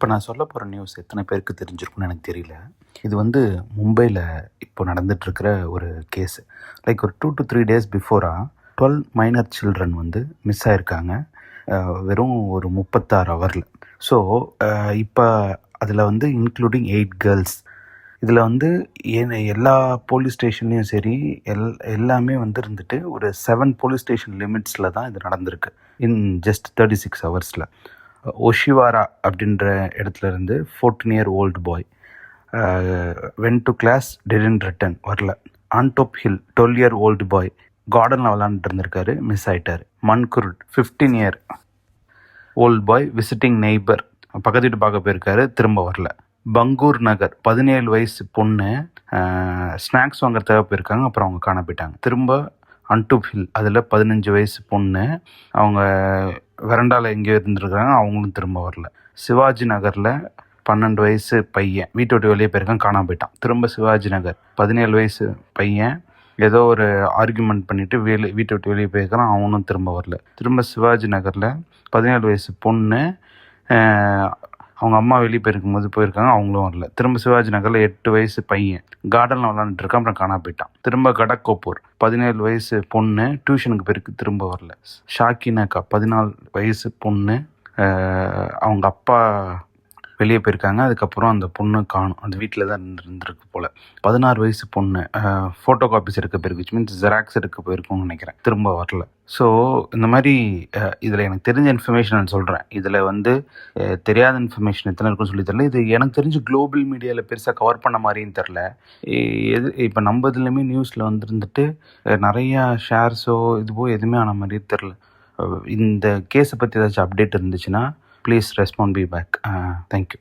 இப்போ நான் சொல்ல போகிற நியூஸ் எத்தனை பேருக்கு தெரிஞ்சிருக்கும்னு எனக்கு தெரியல. இது வந்து மும்பையில் இப்போ நடந்துகிட்ருக்கிற ஒரு கேஸு. லைக் ஒரு 2 to 3 days பிஃபோராக 12 மைனர் சில்ட்ரன் வந்து மிஸ் ஆகிருக்காங்க, வெறும் ஒரு 36 ஹவரில். ஸோ இப்போ அதில் வந்து இன்க்ளூடிங் 8 கேர்ள்ஸ். இதில் வந்து எல்லா போலீஸ் ஸ்டேஷன்லேயும் சரி எல்லாமே வந்து இருந்துட்டு ஒரு 7 போலீஸ் ஸ்டேஷன் லிமிட்ஸில் தான் இது நடந்திருக்கு இன் ஜஸ்ட் 36 ஹவர்ஸில். ஒஷிவாரா அப்படின்ற இடத்துல இருந்து 14-year-old boy went to class didn't return, வரல. ஆன்டோப் ஹில் 12-year-old பாய் கார்டனில் விளாண்டுட்டு இருந்திருக்காரு, மிஸ் ஆகிட்டார். மன்குருட் 15-year-old பாய் விசிட்டிங் நெய்பர், பக்கத்து வீட்டு பார்க்க போயிருக்காரு, திரும்ப வரல. பங்கூர் நகர் 17 வயசு பொண்ணு ஸ்நாக்ஸ் வாங்குறதுக்காக போயிருக்காங்க, அப்புறம் அவங்க காண போயிட்டாங்க. திரும்ப அன்டூப் ஹில், அதில் 15 வயசு பொண்ணு அவங்க வெரண்டாவில் எங்கேயோ இருந்துருக்காங்க, அவங்களும் திரும்ப வரல. சிவாஜி நகரில் 12 வயசு பையன் வீட்டை விட்டு வெளியே போயிருக்கான், காணாம போயிட்டான். திரும்ப சிவாஜி நகர் 17 வயசு பையன் ஏதோ ஒரு ஆர்கியூமெண்ட் பண்ணிவிட்டு வீட்டை விட்டு வெளியே போயிருக்கான், அவனும் திரும்ப வரல. திரும்ப சிவாஜி நகரில் 17 வயசு பொண்ணு அவங்க அம்மா வெளியே போயிருக்காங்க, அவங்களும் வரல. திரும்ப சிவாஜி நகரில் 8 வயசு பையன் கார்டனில் விளாண்டுட்டு இருக்கான், அப்புறம் காணா போயிட்டான். திரும்ப கடக்கோப்பூர் 17 வயசு பொண்ணு டியூஷனுக்கு போயிருக்கு, திரும்ப வரல. ஷாக்கினாக்கா 14 வயசு பொண்ணு அவங்க அப்பா வெளியே போயிருக்காங்க, அதுக்கப்புறம் அந்த பொண்ணு காணும், அந்த வீட்டில் தான் இருந்திருக்கு போல். 16 வயசு பொண்ணு ஃபோட்டோ காப்பீஸ் எடுக்க போயிருக்கு, விச் மீன்ஸ் ஜெராக்ஸ் எடுக்க போயிருக்கும்னு நினைக்கிறேன், திரும்ப வரல. ஸோ இந்த மாதிரி இதில் எனக்கு தெரிஞ்ச இன்ஃபர்மேஷன் நான் சொல்கிறேன். இதில் வந்து தெரியாத இன்ஃபர்மேஷன் எத்தனை இருக்குன்னு சொல்லி தெரில. இது எனக்கு தெரிஞ்சு குளோபல் மீடியாவில் பெருசாக கவர் பண்ண மாதிரியும் தெரில. இப்போ நம்ம இதுலேயுமே நியூஸில் வந்துருந்துட்டு நிறையா ஷேர்ஸோ இதுவோ எதுவுமே ஆன மாதிரியே தெரில. இந்த கேஸை பற்றி ஏதாச்சும் அப்டேட் இருந்துச்சுன்னா ப்ளீஸ் ரெஸ்பாண்ட் பி பேக். தேங்க்யூ.